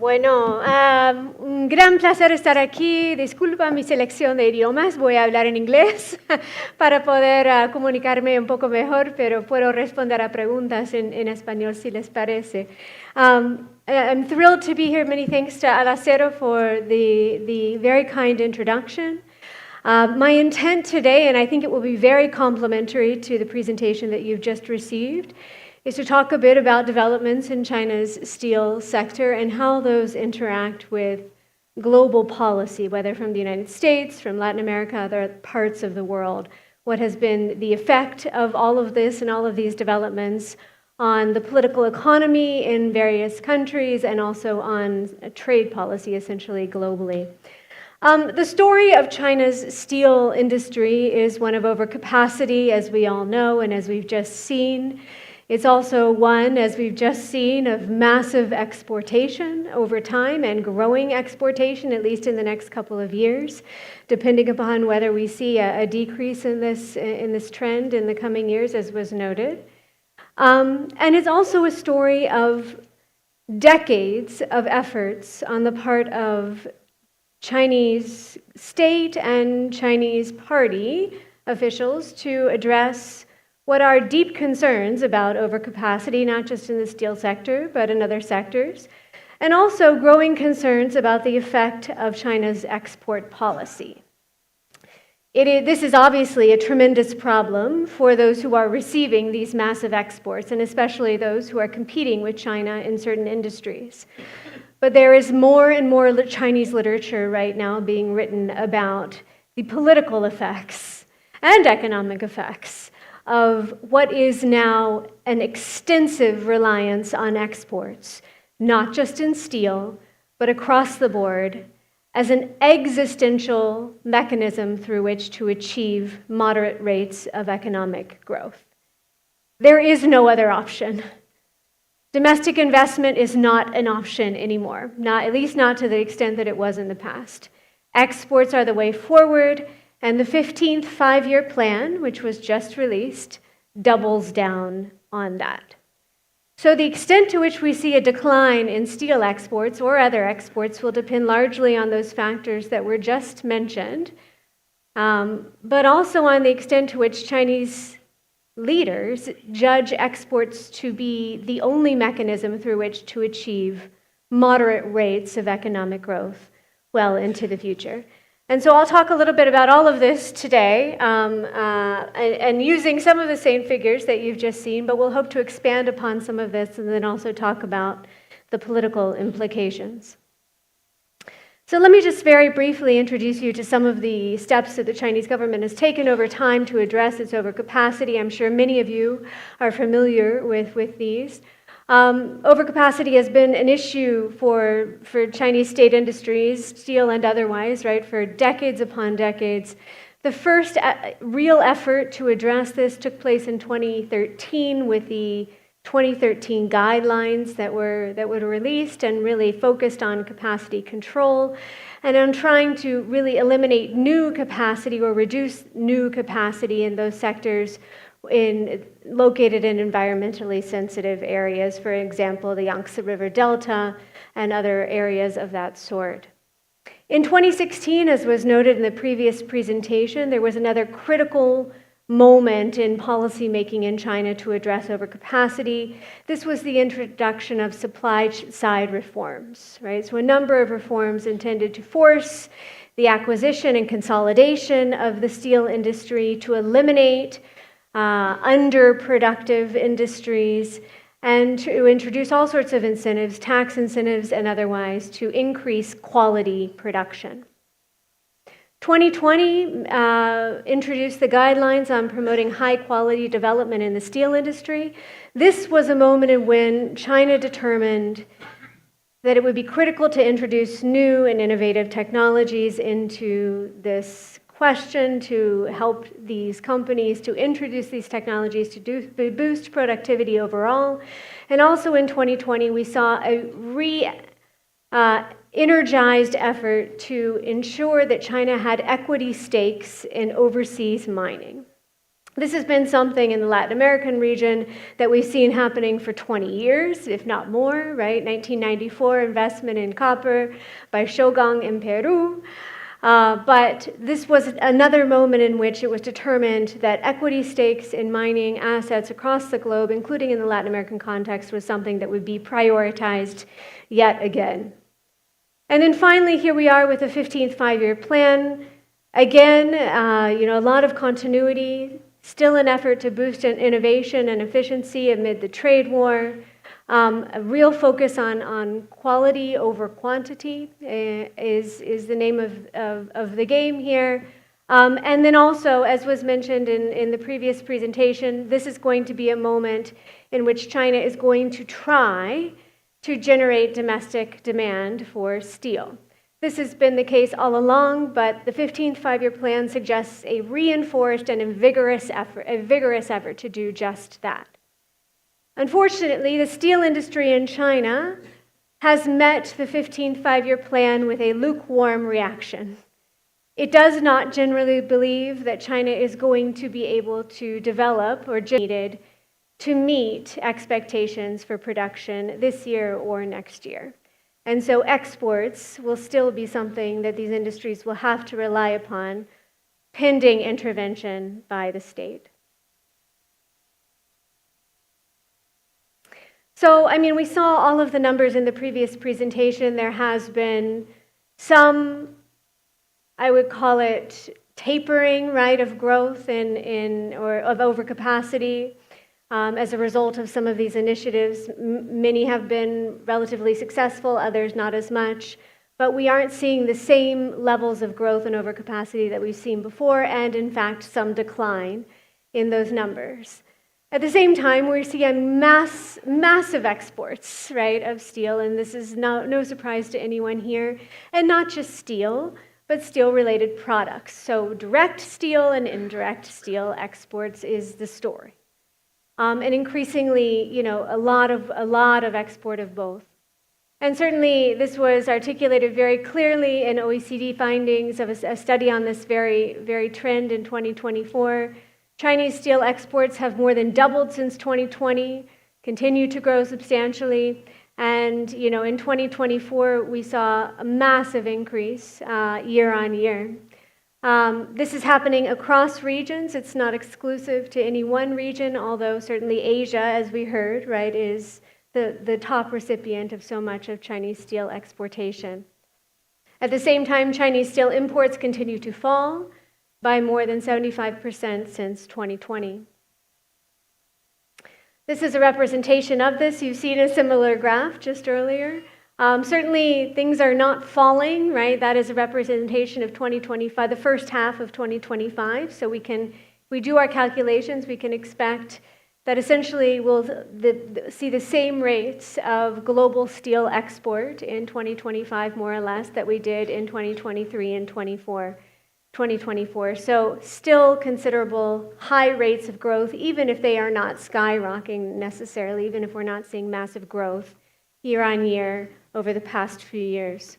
Bueno, un gran placer estar aquí. Disculpa mi selección de idiomas, voy a hablar en inglés para poder comunicarme un poco mejor, pero puedo responder a preguntas en español si les parece. I'm thrilled to be here. Many thanks to Alacero for the very kind introduction. My intent today, and I think it will be very complementary to the presentation that you've just received, is to talk a bit about developments in China's steel sector and how those interact with global policy, whether from the United States, from Latin America, other parts of the world. What has been the effect of all of this and all of these developments on the political economy in various countries and also on trade policy, essentially globally. The story of China's steel industry is one of overcapacity, as we all know, and as we've just seen. It's also one, as we've just seen, of massive exportation over time and growing exportation, at least in the next couple of years, depending upon whether we see a decrease in this trend in the coming years, as was noted. And it's also a story of decades of efforts on the part of Chinese state and Chinese party officials to address what are deep concerns about overcapacity, not just in the steel sector, but in other sectors, and also growing concerns about the effect of China's export policy. This is obviously a tremendous problem for those who are receiving these massive exports, and especially those who are competing with China in certain industries. But there is more and more Chinese literature right now being written about the political effects and economic effects of what is now an extensive reliance on exports, not just in steel, but across the board, as an existential mechanism through which to achieve moderate rates of economic growth. There is no other option. Domestic investment is not an option anymore, at least not to the extent that it was in the past. Exports are the way forward, and the 15th five-year plan, which was just released, doubles down on that. So the extent to which we see a decline in steel exports or other exports will depend largely on those factors that were just mentioned, but also on the extent to which Chinese leaders judge exports to be the only mechanism through which to achieve moderate rates of economic growth well into the future. And so I'll talk a little bit about all of this today and using some of the same figures that you've just seen, but we'll hope to expand upon some of this and then also talk about the political implications. So let me just very briefly introduce you to some of the steps that the Chinese government has taken over time to address its overcapacity. I'm sure many of you are familiar with these. Overcapacity has been an issue for Chinese state industries, steel and otherwise, right, for decades upon decades. The first real effort to address this took place in 2013 with the 2013 guidelines that were released and really focused on capacity control and on trying to really eliminate new capacity or reduce new capacity in those sectors located in environmentally sensitive areas, for example, the Yangtze River Delta and other areas of that sort. In 2016, as was noted in the previous presentation, there was another critical moment in policymaking in China to address overcapacity. This was the introduction of supply-side reforms, right? So a number of reforms intended to force the acquisition and consolidation of the steel industry, to eliminate underproductive industries, and to introduce all sorts of incentives, tax incentives and otherwise, to increase quality production. 2020 introduced the guidelines on promoting high-quality development in the steel industry. This was a moment in when China determined that it would be critical to introduce new and innovative technologies into this question, to help these companies to introduce these technologies to boost productivity overall. And also in 2020, we saw a energized effort to ensure that China had equity stakes in overseas mining. This has been something in the Latin American region that we've seen happening for 20 years, if not more, right? 1994, investment in copper by Shogang in Peru. But this was another moment in which it was determined that equity stakes in mining assets across the globe, including in the Latin American context, was something that would be prioritized yet again. And then finally, here we are with the 15th five-year plan. Again, a lot of continuity, still an effort to boost innovation and efficiency amid the trade war. A real focus on quality over quantity is the name of the game here. And then also, as was mentioned in the previous presentation, this is going to be a moment in which China is going to try to generate domestic demand for steel. This has been the case all along, but the 15th five-year plan suggests a reinforced and a vigorous effort to do just that. Unfortunately, the steel industry in China has met the 15th five-year plan with a lukewarm reaction. It does not generally believe that China is going to be able to develop or needed to meet expectations for production this year or next year. And so exports will still be something that these industries will have to rely upon, pending intervention by the state. So, we saw all of the numbers in the previous presentation. There has been some, I would call it tapering, right, of growth or of overcapacity. As a result of some of these initiatives. Many have been relatively successful, others not as much, but we aren't seeing the same levels of growth and overcapacity that we've seen before, and in fact, some decline in those numbers. At the same time, we're seeing massive exports, right, of steel, and this is no surprise to anyone here, and not just steel, but steel-related products. So direct steel and indirect steel exports is the story. And increasingly, a lot of export of both. And certainly, this was articulated very clearly in OECD findings of a study on this very trend in 2024. Chinese steel exports have more than doubled since 2020, continue to grow substantially. And, in 2024, we saw a massive increase year on year. This is happening across regions. It's not exclusive to any one region, although certainly Asia, as we heard, right, is the top recipient of so much of Chinese steel exportation. At the same time, Chinese steel imports continue to fall by more than 75% since 2020. This is a representation of this. You've seen a similar graph just earlier. Certainly, things are not falling, right? That is a representation of 2025, the first half of 2025. So we do our calculations, we can expect that essentially we'll see the same rates of global steel export in 2025, more or less, that we did in 2023 and 2024. So still considerable high rates of growth, even if they are not skyrocketing necessarily, even if we're not seeing massive growth year on year over the past few years.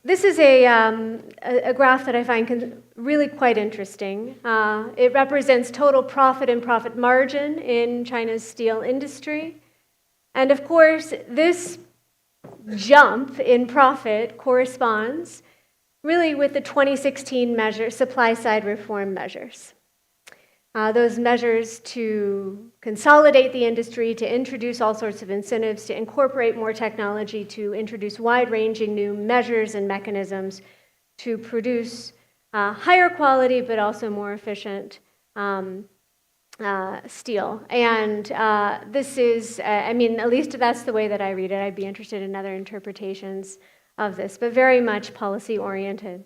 This is a graph that I find really quite interesting. It represents total profit and profit margin in China's steel industry. And of course, this jump in profit corresponds really with the 2016 supply-side reform measures. Those measures to consolidate the industry, to introduce all sorts of incentives, to incorporate more technology, to introduce wide-ranging new measures and mechanisms to produce higher quality but also more efficient steel. And this is, at least that's the way that I read it. I'd be interested in other interpretations of this, but very much policy-oriented.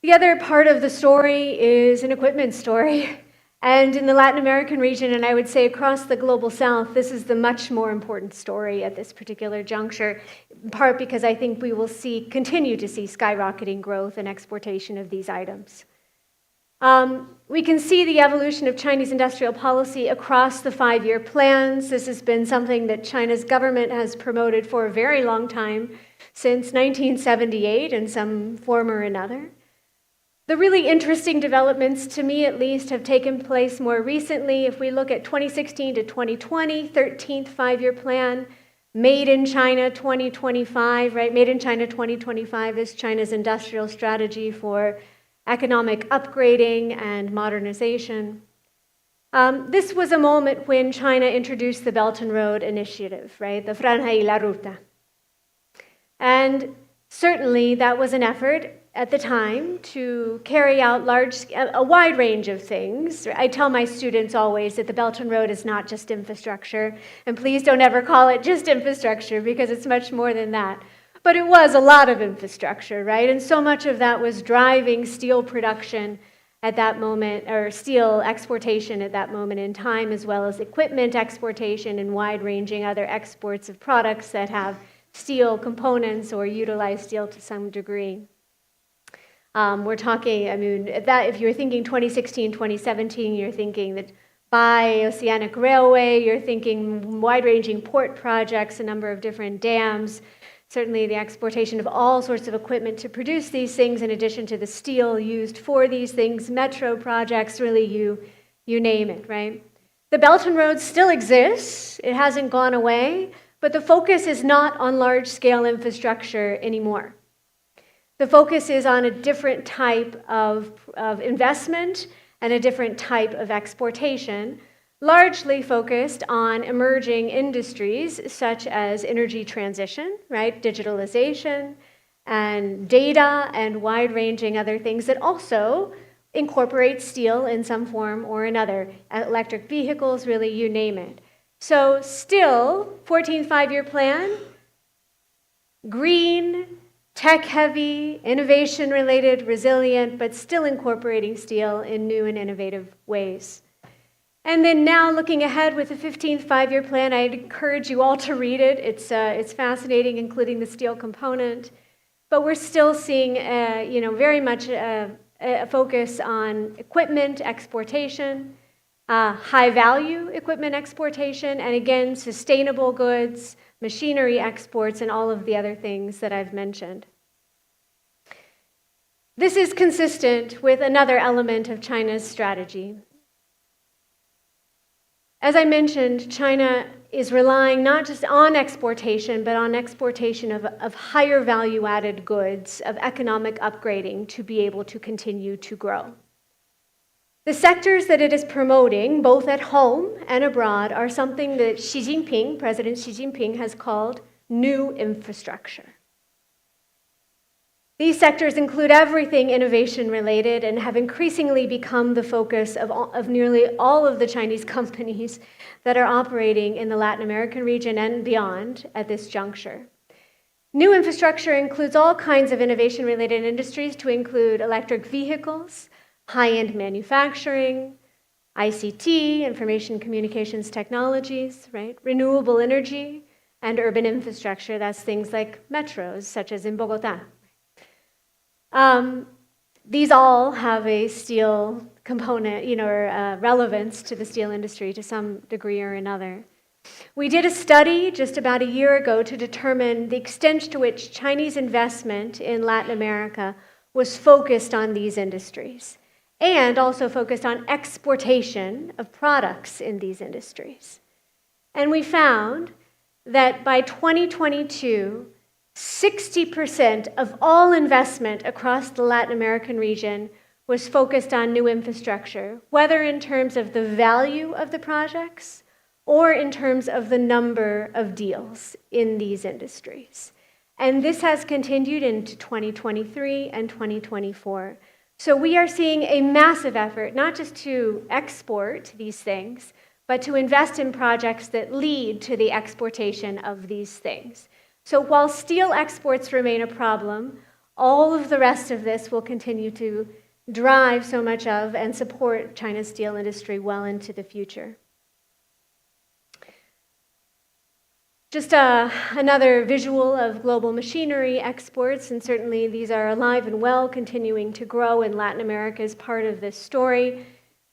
The other part of the story is an equipment story. And in the Latin American region, and I would say across the global south, this is the much more important story at this particular juncture, in part because I think we will continue to see skyrocketing growth and exportation of these items. We can see the evolution of Chinese industrial policy across the 5-year plans. This has been something that China's government has promoted for a very long time, since 1978 in some form or another. The really interesting developments, to me at least, have taken place more recently. If we look at 2016 to 2020, 13th five-year plan, Made in China 2025, right? Made in China 2025 is China's industrial strategy for economic upgrading and modernization. This was a moment when China introduced the Belt and Road Initiative, right? The Franja y la Ruta. And certainly that was an effort at the time to carry out a wide range of things. I tell my students always that the Belt and Road is not just infrastructure, and please don't ever call it just infrastructure because it's much more than that. But it was a lot of infrastructure, right? And so much of that was driving steel production at that moment, or steel exportation at that moment in time, as well as equipment exportation and wide-ranging other exports of products that have steel components or utilize steel to some degree. We're talking, I mean, if you're thinking 2016, 2017, you're thinking that Bi-Oceanic Railway, you're thinking wide-ranging port projects, a number of different dams, certainly the exportation of all sorts of equipment to produce these things, in addition to the steel used for these things, metro projects, really you name it, right? The Belt and Road still exists. It hasn't gone away, but the focus is not on large-scale infrastructure anymore. The focus is on a different type of investment and a different type of exportation, largely focused on emerging industries such as energy transition, right? Digitalization and data and wide-ranging other things that also incorporate steel in some form or another. Electric vehicles, really, you name it. So still, 14th five-year plan, green, tech-heavy, innovation-related, resilient, but still incorporating steel in new and innovative ways. And then now, looking ahead with the 15th five-year plan, I'd encourage you all to read it. It's fascinating, including the steel component. But we're still seeing, very much a focus on equipment exportation, high-value equipment exportation, and again, sustainable goods, machinery exports, and all of the other things that I've mentioned. This is consistent with another element of China's strategy. As I mentioned, China is relying not just on exportation, but on exportation of higher value-added goods, of economic upgrading to be able to continue to grow. The sectors that it is promoting, both at home and abroad, are something that President Xi Jinping has called new infrastructure. These sectors include everything innovation-related and have increasingly become the focus of nearly all of the Chinese companies that are operating in the Latin American region and beyond at this juncture. New infrastructure includes all kinds of innovation-related industries, to include electric vehicles, high-end manufacturing, ICT, information communications technologies, right? Renewable energy, and urban infrastructure. That's things like metros, such as in Bogota. These all have a steel component, relevance to the steel industry to some degree or another. We did a study just about a year ago to determine the extent to which Chinese investment in Latin America was focused on these industries, and also focused on exportation of products in these industries. And we found that by 2022, 60% of all investment across the Latin American region was focused on new infrastructure, whether in terms of the value of the projects or in terms of the number of deals in these industries. And this has continued into 2023 and 2024. So we are seeing a massive effort, not just to export these things, but to invest in projects that lead to the exportation of these things. So while steel exports remain a problem, all of the rest of this will continue to drive so much of and support China's steel industry well into the future. Just another visual of global machinery exports, and certainly these are alive and well, continuing to grow in Latin America as part of this story.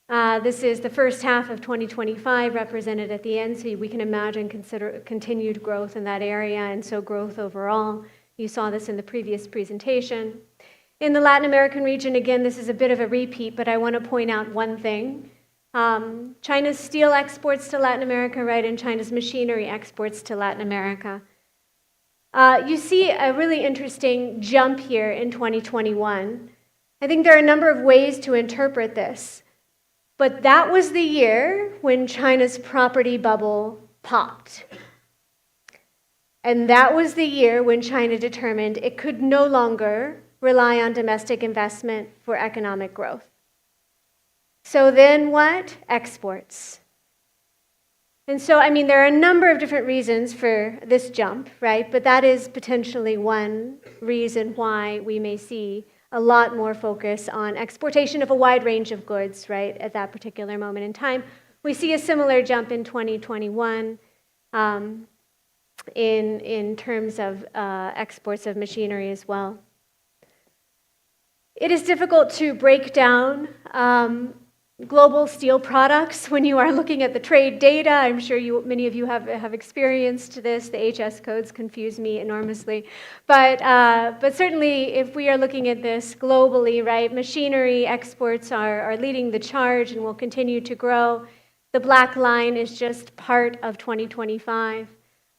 This is the first half of 2025 represented at the end, so we can imagine continued growth in that area, and so growth overall You saw this in the previous presentation. In the Latin American region, again, this is a bit of a repeat, but I want to point out one thing. China's steel exports to Latin America, right, and China's machinery exports to Latin America. You see a really interesting jump here in 2021. I think there are a number of ways to interpret this, but that was the year when China's property bubble popped. And that was the year when China determined it could no longer rely on domestic investment for economic growth. So then what? Exports. And so, I mean, there are a number of different reasons for this jump, right? But that is potentially one reason why we may see a lot more focus on exportation of a wide range of goods, right, at that particular moment in time. We see a similar jump in 2021 in terms of exports of machinery as well. It is difficult to break down global steel products when you are looking at the trade data. I'm sure many of you have experienced this. The HS codes confuse me enormously. But certainly if we are looking at this globally, right, machinery exports are leading the charge and will continue to grow. The black line is just part of 2025,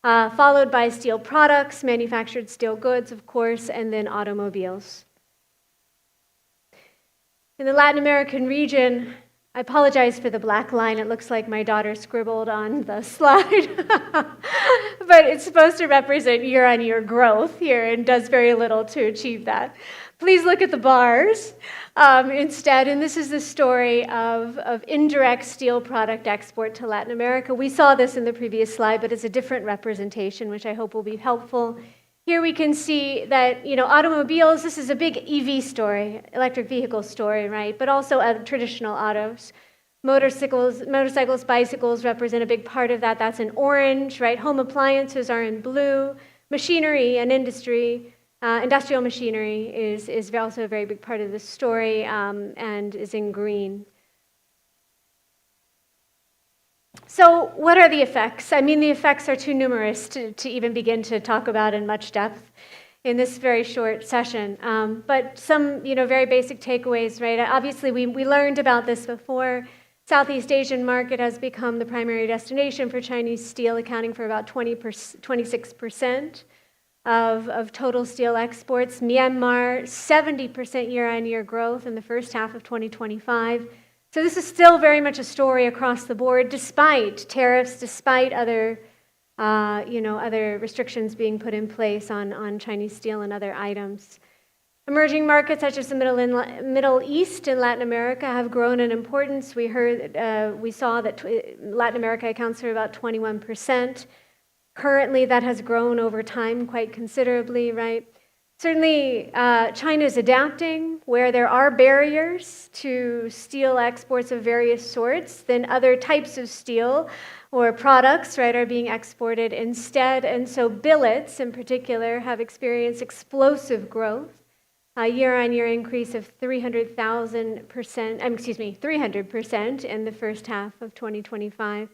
followed by steel products, manufactured steel goods, of course, and then automobiles. In the Latin American region, I apologize for the black line. It looks like my daughter scribbled on the slide. But it's supposed to represent year-on-year growth here and does very little to achieve that. Please look at the bars instead. And this is the story of indirect steel product export to Latin America. We saw this in the previous slide, but it's a different representation, which I hope will be helpful. Here we can see that, automobiles, this is a big EV story, electric vehicle story, right? But also traditional autos. Motorcycles, bicycles represent a big part of that. That's in orange, right? Home appliances are in blue. Machinery and industry, industrial machinery is also a very big part of this story and is in green. So what are the effects? I mean, the effects are too numerous to even begin to talk about in much depth in this very short session. But some, very basic takeaways, right? Obviously, we learned about this before. Southeast Asian market has become the primary destination for Chinese steel, accounting for about 26% of total steel exports. Myanmar, 70% year-on-year growth in the first half of 2025. So this is still very much a story across the board, despite tariffs, despite other restrictions being put in place on Chinese steel and other items. Emerging markets such as the Middle East and Latin America have grown in importance. We saw that Latin America accounts for about 21%. Currently, that has grown over time quite considerably, right? Certainly, China is adapting where there are barriers to steel exports of various sorts, then other types of steel or products, right, are being exported instead. And so billets, in particular, have experienced explosive growth, a year-on-year increase of 300% in the first half of 2025.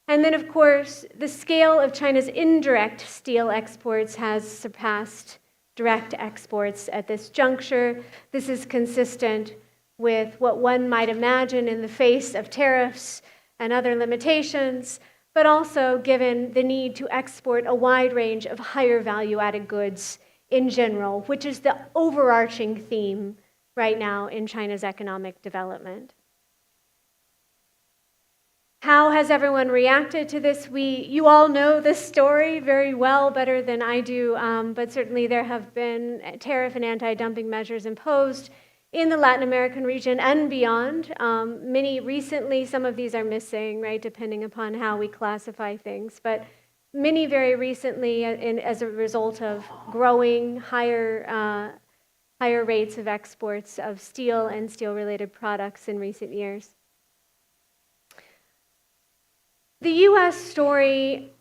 And then, of course, the scale of China's indirect steel exports has surpassed direct exports at this juncture. This is consistent with what one might imagine in the face of tariffs and other limitations, but also given the need to export a wide range of higher value-added goods in general, which is the overarching theme right now in China's economic development. How has everyone reacted to this? You all know this story very well, better than I do, but certainly there have been tariff and anti-dumping measures imposed in the Latin American region and beyond. Many recently, some of these are missing, right, depending upon how we classify things, but many very recently as a result of growing higher rates of exports of steel and steel-related products in recent years. The U.S. story,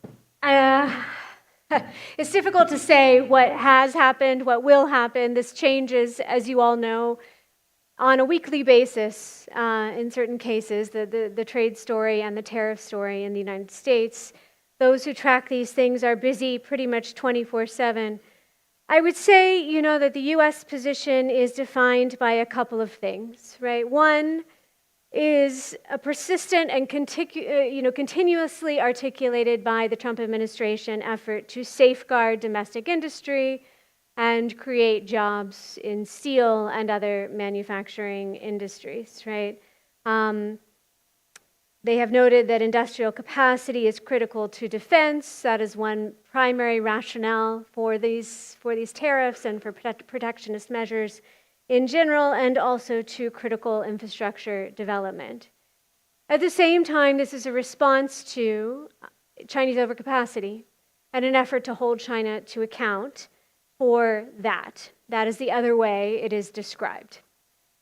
it's difficult to say what has happened, what will happen. This changes, as you all know, on a weekly basis in certain cases, the trade story and the tariff story in the United States. Those who track these things are busy pretty much 24/7. I would say, that the U.S. position is defined by a couple of things, right? One is a persistent and continuously articulated by the Trump administration effort to safeguard domestic industry and create jobs in steel and other manufacturing industries, right? They have noted that industrial capacity is critical to defense. That is one primary rationale for these tariffs and for protectionist measures in general, and also to critical infrastructure development. At the same time, this is a response to Chinese overcapacity and an effort to hold China to account for that. That is the other way it is described.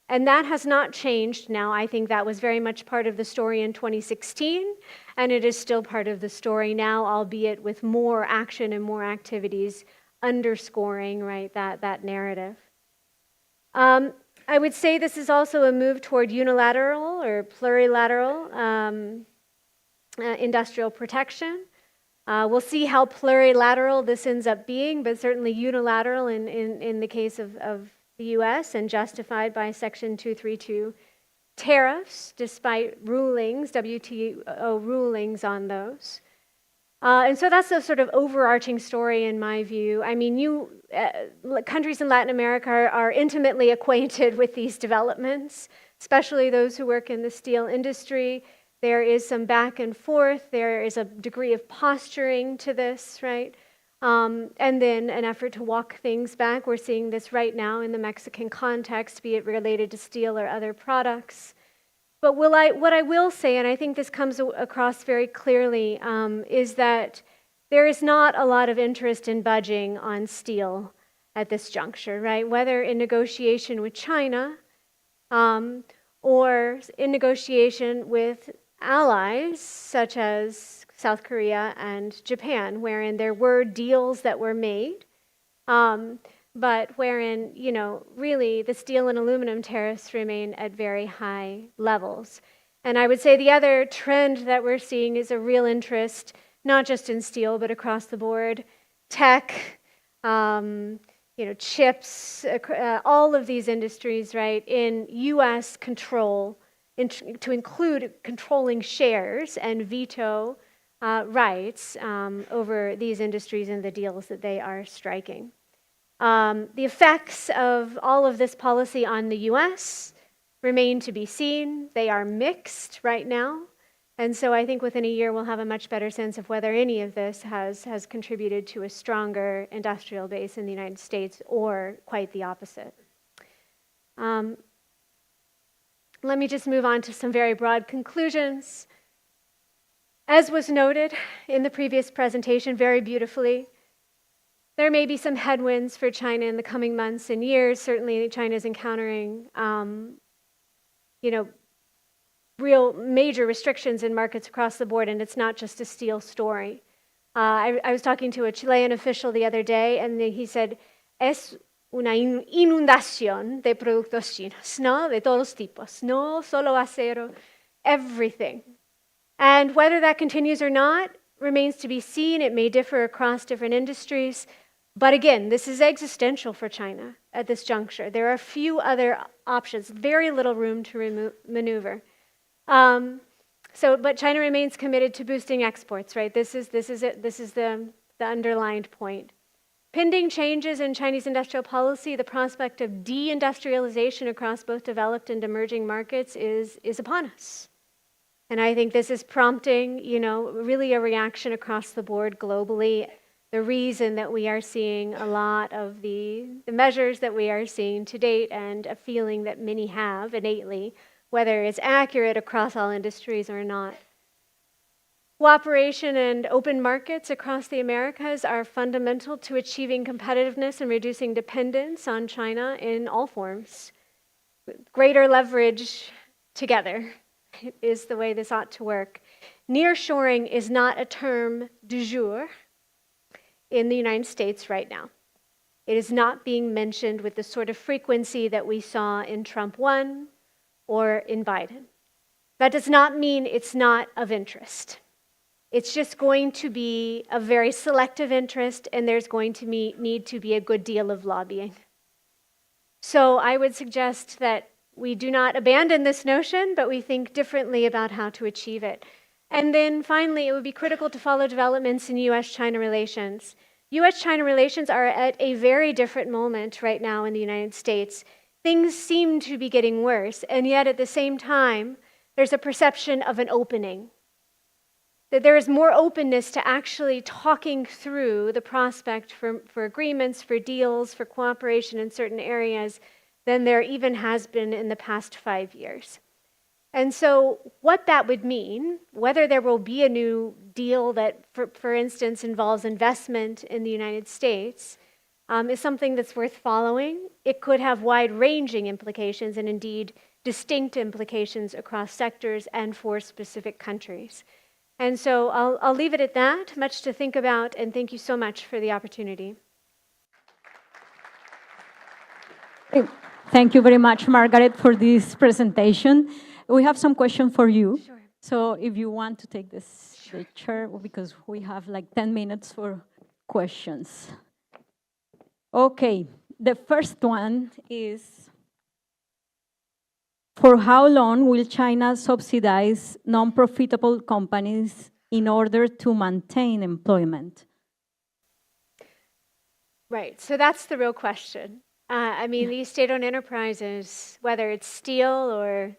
And that has not changed now. I think that was very much part of the story in 2016, and it is still part of the story now, albeit with more action and more activities underscoring, right, that narrative. I would say this is also a move toward unilateral or plurilateral industrial protection. We'll see how plurilateral this ends up being, but certainly unilateral in the case of the U.S. and justified by Section 232 tariffs, despite rulings, WTO rulings on those. And so that's the sort of overarching story in my view. I mean, countries in Latin America are intimately acquainted with these developments, especially those who work in the steel industry. There is some back and forth. There is a degree of posturing to this, right? And then an effort to walk things back. We're seeing this right now in the Mexican context, be it related to steel or other products. But what I will say, and I think this comes across very clearly, is that there is not a lot of interest in budging on steel at this juncture, right? Whether in negotiation with China or in negotiation with allies such as South Korea and Japan, wherein there were deals that were made, but wherein, really the steel and aluminum tariffs remain at very high levels. And I would say the other trend that we're seeing is a real interest, not just in steel, but across the board, tech, chips, all of these industries, right, in U.S. control, to include controlling shares and veto rights over these industries and the deals that they are striking. The effects of all of this policy on the U.S. remain to be seen. They are mixed right now. And so I think within a year we'll have a much better sense of whether any of this has contributed to a stronger industrial base in the United States or quite the opposite. Let me just move on to some very broad conclusions. As was noted in the previous presentation very beautifully, there may be some headwinds for China in the coming months and years. Certainly China is encountering real major restrictions in markets across the board, and it's not just a steel story. I was talking to a Chilean official the other day, and he said, es una inundación de productos chinos, ¿no? De todos tipos, no solo acero, everything. And whether that continues or not remains to be seen. It may differ across different industries. But again, this is existential for China at this juncture. There are few other options, very little room to maneuver. But China remains committed to boosting exports, right? This is the underlined point. Pending changes in Chinese industrial policy, the prospect of deindustrialization across both developed and emerging markets is upon us. And I think this is prompting, really a reaction across the board globally. The reason that we are seeing a lot of the measures that we are seeing to date, and a feeling that many have innately, whether it's accurate across all industries or not. Cooperation and open markets across the Americas are fundamental to achieving competitiveness and reducing dependence on China in all forms. Greater leverage together is the way this ought to work. Nearshoring is not a term du jour in the United States right now. It is not being mentioned with the sort of frequency that we saw in Trump 1 or in Biden. That does not mean it's not of interest. It's just going to be a very selective interest, and there's going to need to be a good deal of lobbying. So I would suggest that we do not abandon this notion, but we think differently about how to achieve it. And then finally, it would be critical to follow developments in US-China relations. US-China relations are at a very different moment right now in the United States. Things seem to be getting worse, and yet at the same time, there's a perception of an opening. That there is more openness to actually talking through the prospect for agreements, for deals, for cooperation in certain areas than there even has been in the past 5 years. And so what that would mean, whether there will be a new deal that, for instance, involves investment in the United States, is something that's worth following. It could have wide-ranging implications and indeed distinct implications across sectors and for specific countries. And so I'll leave it at that, much to think about, and thank you so much for the opportunity. Thank you very much, Margaret, for this presentation. We have some questions for you. Sure. So if you want to take the chair, because we have like 10 minutes for questions. Okay, the first one is, for how long will China subsidize non-profitable companies in order to maintain employment? Right, so that's the real question. I mean, these state-owned enterprises, whether it's steel or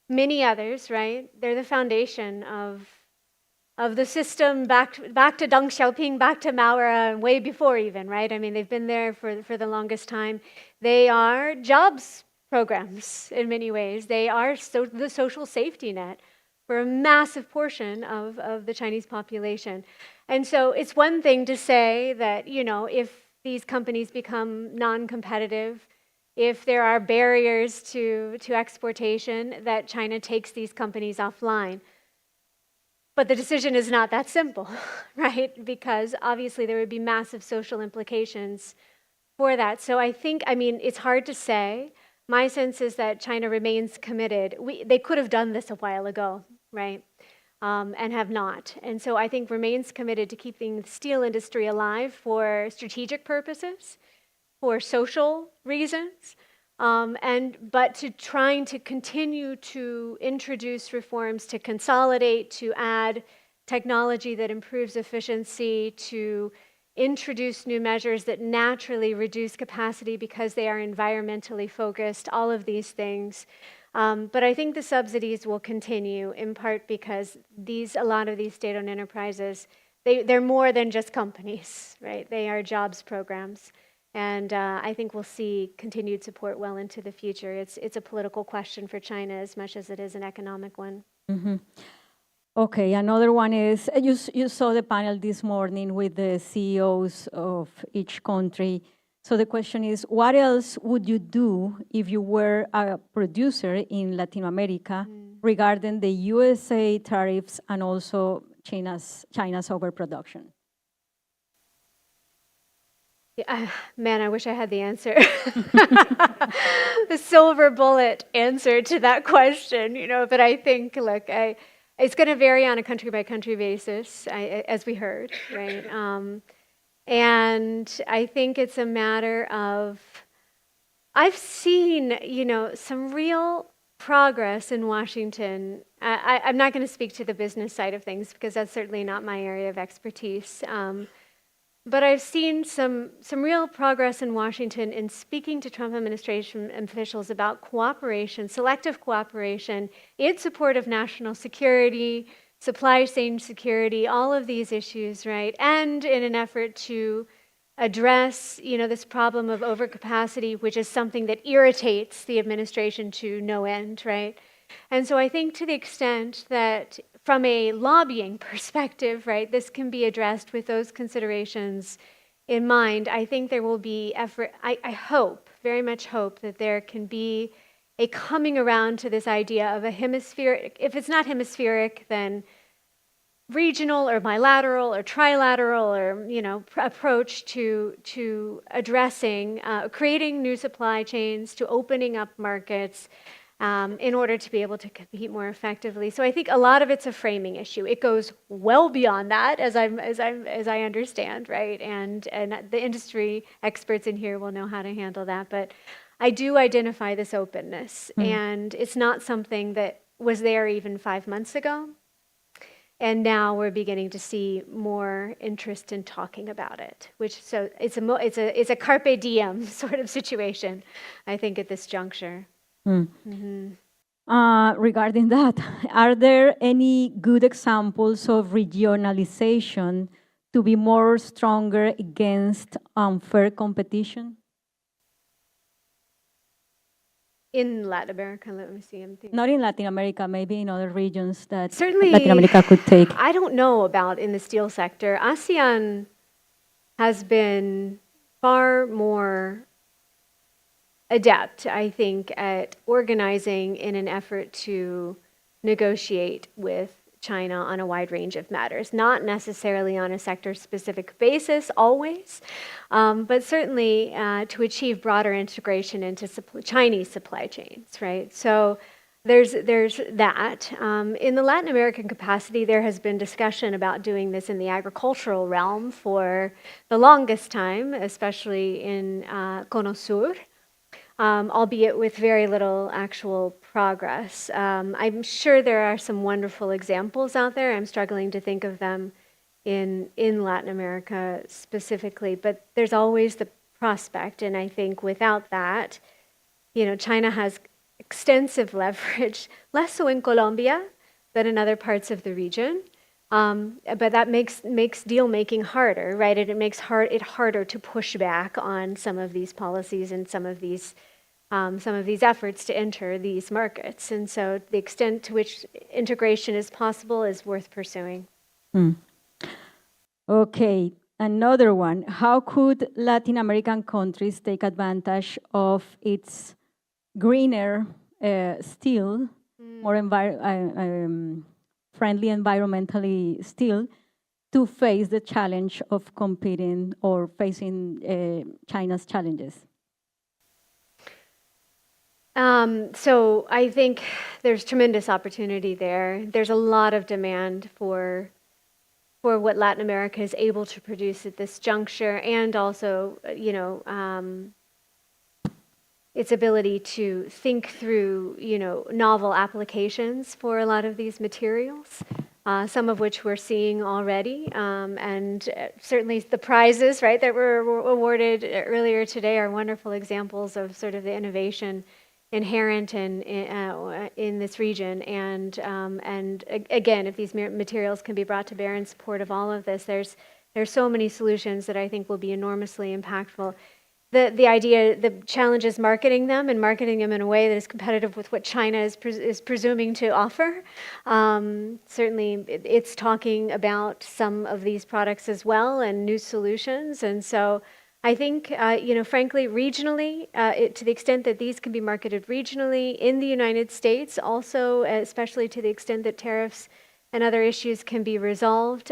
many others, right? They're the foundation of the system back to Deng Xiaoping, back to Mao, and way before even, right? I mean, they've been there for the longest time. They are jobs programs in many ways. They are the social safety net for a massive portion of the Chinese population. And so it's one thing to say that, you know, if these companies become non-competitive, if there are barriers to exportation, that China takes these companies offline. But the decision is not that simple, right? Because obviously there would be massive social implications for that. So I think, I mean, it's hard to say. My sense is that China remains committed. They could have done this a while ago, right? And have not. And so I think remains committed to keeping the steel industry alive for strategic purposes, for social reasons, but to trying to continue to introduce reforms to consolidate, to add technology that improves efficiency, to introduce new measures that naturally reduce capacity because they are environmentally focused, all of these things. But I think the subsidies will continue in part because a lot of these state-owned enterprises, they're more than just companies, right? They are jobs programs. And I think we'll see continued support well into the future. It's a political question for China as much as it is an economic one. Mm-hmm. Okay, another one is, you saw the panel this morning with the CEOs of each country. So the question is, what else would you do if you were a producer in Latin America regarding the USA tariffs and also China's overproduction? Man, I wish I had the answer. The silver bullet answer to that question, you know, but I think, look, it's going to vary on a country-by-country basis, as we heard, right? And I think it's a matter of, I've seen, you know, some real progress in Washington. I'm not going to speak to the business side of things because that's certainly not my area of expertise. But I've seen some real progress in Washington in speaking to Trump administration officials about cooperation, selective cooperation in support of national security, supply chain security, all of these issues, right? And in an effort to address, you know, this problem of overcapacity, which is something that irritates the administration to no end, right? And so I think to the extent that from a lobbying perspective, right, this can be addressed with those considerations in mind. I think there will be effort, I hope, very much hope, that there can be a coming around to this idea of a hemispheric, if it's not hemispheric, then regional or bilateral or trilateral or, you know, approach to addressing, creating new supply chains, to opening up markets, in order to be able to compete more effectively. So I think a lot of it's a framing issue. It goes well beyond that, as I understand, right? And the industry experts in here will know how to handle that. But I do identify this openness, and it's not something that was there even 5 months ago. And now we're beginning to see more interest in talking about it, which so it's a carpe diem sort of situation, I think, at this juncture. Regarding that, are there any good examples of regionalization to be more stronger against unfair competition? In Latin America, let me see. Not in Latin America, maybe in other regions that Certainly, Latin America could take. I don't know about in the steel sector. ASEAN has been far more adept, I think, at organizing in an effort to negotiate with China on a wide range of matters, not necessarily on a sector-specific basis always, but certainly to achieve broader integration into Chinese supply chains, right? So there's that. In the Latin American capacity, there has been discussion about doing this in the agricultural realm for the longest time, especially in Cono Sur, albeit with very little actual progress. I'm sure there are some wonderful examples out there. I'm struggling to think of them in Latin America specifically, but there's always the prospect, and I think without that, China has extensive leverage, less so in Colombia than in other parts of the region. But that makes deal making harder, right? And it makes it harder to push back on some of these policies and some of these efforts to enter these markets. And so the extent to which integration is possible is worth pursuing. Okay, another one. How could Latin American countries take advantage of its greener steel, more friendly environmentally steel, to face the challenge of competing or facing China's challenges? So I think there's tremendous opportunity there. There's a lot of demand for what Latin America is able to produce at this juncture, and also, its ability to think through, novel applications for a lot of these materials, some of which we're seeing already. And certainly the prizes, right, that were awarded earlier today are wonderful examples of sort of the innovation inherent in this region. And again, if these materials can be brought to bear in support of all of this, there's so many solutions that I think will be enormously impactful. The challenge is marketing them in a way that is competitive with what China is presuming to offer. Certainly, it's talking about some of these products as well and new solutions. And so I think, frankly, regionally, to the extent that these can be marketed regionally in the United States, also, especially to the extent that tariffs and other issues can be resolved,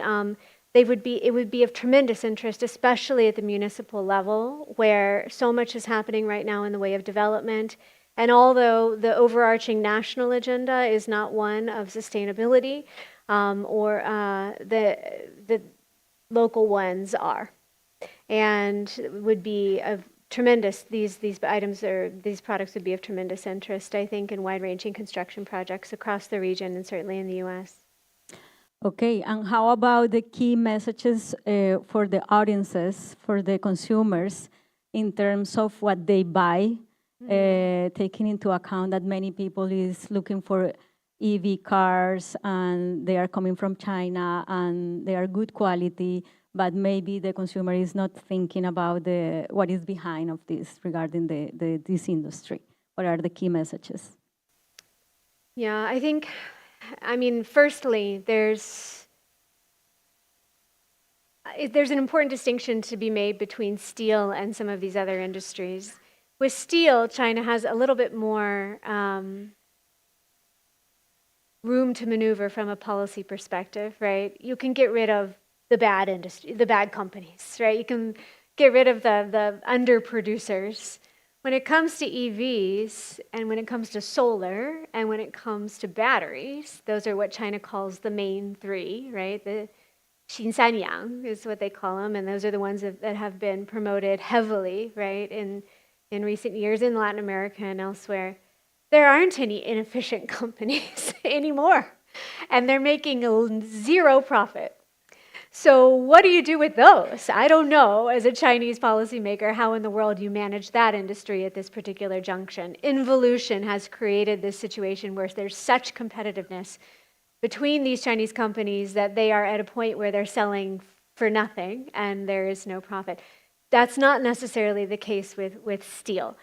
it would be of tremendous interest, especially at the municipal level, where so much is happening right now in the way of development. And although the overarching national agenda is not one of sustainability, or the local ones are, and would be of tremendous. These products would be of tremendous interest, I think, in wide-ranging construction projects across the region and certainly in the U.S. Okay, and how about the key messages for the audiences, for the consumers, in terms of what they buy, taking into account that many people is looking for EV cars and they are coming from China and they are good quality, but maybe the consumer is not thinking about what is behind of this regarding this industry. What are the key messages? Yeah, I think, firstly, there's an important distinction to be made between steel and some of these other industries. With steel, China has a little bit more room to maneuver from a policy perspective, right? You can get rid of the bad industry, the bad companies, right? You can get rid of the underproducers When it comes to EVs, and when it comes to solar, and when it comes to batteries, those are what China calls the main three, right? The Xinjiang is what they call them, and those are the ones that have been promoted heavily, right, in recent years in Latin America and elsewhere. There aren't any inefficient companies anymore, and they're making zero profit. So what do you do with those? I don't know, as a Chinese policymaker, how in the world you manage that industry at this particular junction. Involution has created this situation where there's such competitiveness between these Chinese companies that they are at a point where they're selling for nothing and there is no profit. That's not necessarily the case with steel.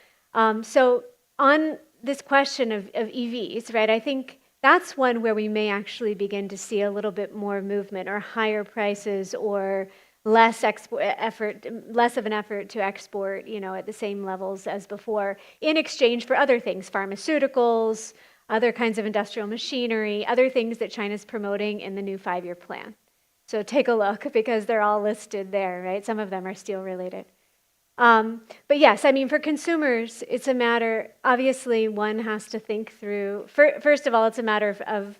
So on this question of EVs, right, I think that's one where we may actually begin to see a little bit more movement or higher prices or less of an effort to export, at the same levels as before, in exchange for other things, pharmaceuticals, other kinds of industrial machinery, other things that China's promoting in the new 5-year plan. So take a look because they're all listed there, right? Some of them are steel related. But yes, I mean, for consumers, it's a matter, obviously, one has to think through, first of all, it's a matter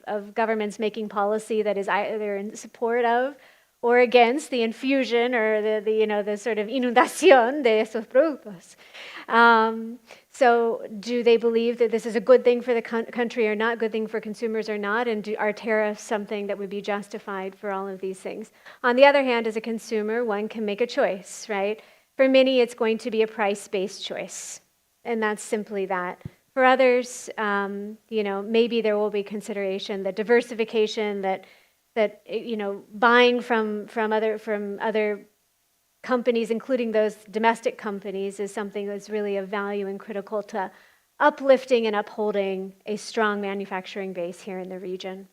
of governments making policy that is either in support of or against the infusion or the sort of inundación de esos productos. So do they believe that this is a good thing for the country or not, good thing for consumers or not, and are tariffs something that would be justified for all of these things? On the other hand, as a consumer, one can make a choice, right? For many, it's going to be a price-based choice, and that's simply that. For others, maybe there will be consideration that diversification, that buying from other companies, including those domestic companies, is something that's really of value and critical to uplifting and upholding a strong manufacturing base here in the region.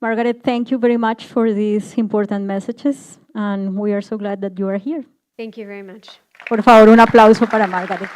Margaret, thank you very much for these important messages, and we are so glad that you are here. Thank you very much. Por favor, un aplauso para Margaret.